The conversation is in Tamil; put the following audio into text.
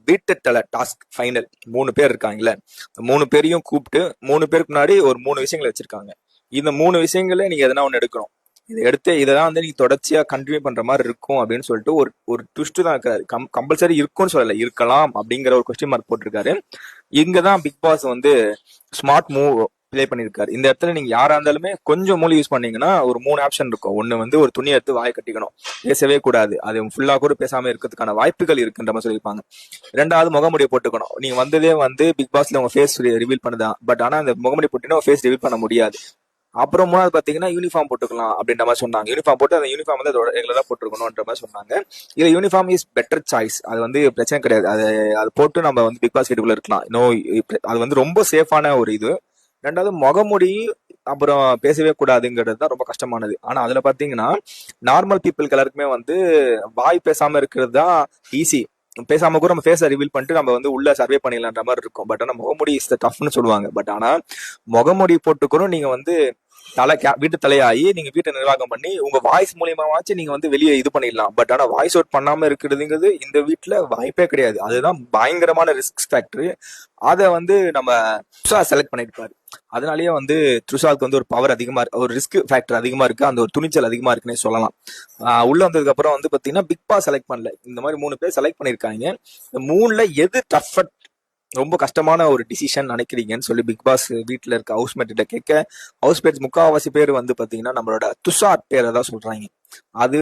வீட்டுத்தலை டாஸ்க் ஃபைனல் 3 பேர் இருக்காங்கல்ல, 3 பேரையும் கூப்பிட்டு 3 பேருக்கு முன்னாடி ஒரு 3 விஷயங்களை வச்சிருக்காங்க. இந்த 3 விஷயங்கள நீங்க எதனா ஒண்ணு எடுக்கணும். இதை எடுத்து இதெல்லாம் வந்து நீங்க தொடர்ச்சியா கண்டினியூ பண்ற மாதிரி இருக்கும் அப்படின்னு சொல்லிட்டு ஒரு ஒரு ட்விஸ்ட் தான் இருக்காரு. கம்பல்சரி இருக்கும்னு சொல்லல, இருக்கலாம் அப்படிங்கிற ஒரு கொஸ்டின் மார்க் போட்டிருக்காரு. இங்கதான் பிக் பாஸ் வந்து ஸ்மார்ட் மூவ் ப்ளே பண்ணிருக்காரு. இந்த இடத்துல நீங்க யாரா இருந்தாலுமே கொஞ்சம் மூளை யூஸ் பண்ணீங்கன்னா ஒரு 3 ஆப்ஷன் இருக்கும். ஒண்ணு வந்து ஒரு துணி எடுத்து வாயை கட்டிக்கணும், பேசவே கூடாது, அது ஃபுல்லா கூட பேசாம இருக்கிறதுக்கான வாய்ப்புகள் இருக்குன்ற மாதிரி சொல்லியிருப்பாங்க. 2வது முகமுடியை போட்டுக்கணும். நீங்க வந்ததே வந்து பிக் பாஸ்ல உங்க ஃபேஸ் ரிவீல் பண்ணுதான், பட் ஆனா அந்த முகமுடி போட்டீங்கன்னா ஃபேஸ் ரிவீல் பண்ண முடியாது. அப்புறம் 3வது பாத்தீங்கன்னா யூனிஃபார்ம் போட்டுக்கலாம் அப்படின்ற மாதிரி சொன்னாங்க. யூனிஃபார்ம் போட்டு அந்த யூனிஃபார்ம் வந்து அதோட ரெகுலரா போட்டுருக்கணும்ன்ற மாதிரி சொன்னாங்க. இது யூனிஃபார்ம் இஸ் பெட்டர் சாய்ஸ், அது வந்து பிரச்சனை கிடையாது. அது போட்டு நம்ம வந்து பிக் பாஸ் வீட்டுக்குள்ள இருக்கலாம். அது வந்து ரொம்ப சேஃபான ஒரு இது. 2வது முகமுடி அப்புறம் பேசவே கூடாதுங்கிறது தான் ரொம்ப கஷ்டமானது. ஆனா அதுல பாத்தீங்கன்னா நார்மல் பீப்புளுக்கு எல்லாருக்குமே வந்து வாய் பேசாம இருக்கிறது தான் ஈஸி. பேசாம கூட நம்ம ஃபேஸை ரிவீல் பண்ணிட்டு நம்ம வந்து உள்ள சர்வே பண்ணிடலான்ற மாதிரி இருக்கும். பட் ஆனா முகமுடி இஸ் டஃப்னு சொல்லுவாங்க. பட் ஆனா முகமுடி போட்டுக்கூட நீங்க வந்து வீட்டு தலையாகி நீங்க வீட்டை நிர்வாகம் பண்ணி உங்க வாய்ஸ் மூலியமாச்சு நீங்க வந்து வெளியே இது பண்ணிடலாம். பட் ஆனா வாய்ஸ் அவுட் பண்ணாம இருக்கிறதுங்கிறது இந்த வீட்டுல வாய்ப்பே கிடையாது. அதுதான் பயங்கரமான ரிஸ்க் ஃபேக்டர். அதை வந்து நம்ம செலக்ட் பண்ணிருப்பாரு. அதனாலயே வந்து த்ருஷாவுக்கு வந்து ஒரு பவர் அதிகமா இருக்கு, ஒரு ரிஸ்க் ஃபேக்டர் அதிகமா இருக்கு, அந்த ஒரு துணிச்சல் அதிகமா இருக்குன்னே சொல்லலாம். உள்ள வந்ததுக்கு அப்புறம் வந்து பாத்தீங்கன்னா பிக் பாஸ் செலக்ட் பண்ணல, இந்த மாதிரி 3 பேர் செலக்ட் பண்ணிருக்காங்க. இந்த 3ல எது டஃபட் ரொம்ப கஷ்டமான ஒரு டிசிஷன் நினைக்கிறீங்கன்னு சொல்லி பிக் பாஸ் வீட்டுல இருக்க ஹவுஸ்மேட் கிட்ட கேட்க, ஹவுஸ்மேட்ஸ் முக்காவாசி பேர் வந்து பாத்தீங்கன்னா நம்மளோட துஷார் பேரை தான் சொல்றாங்க. அது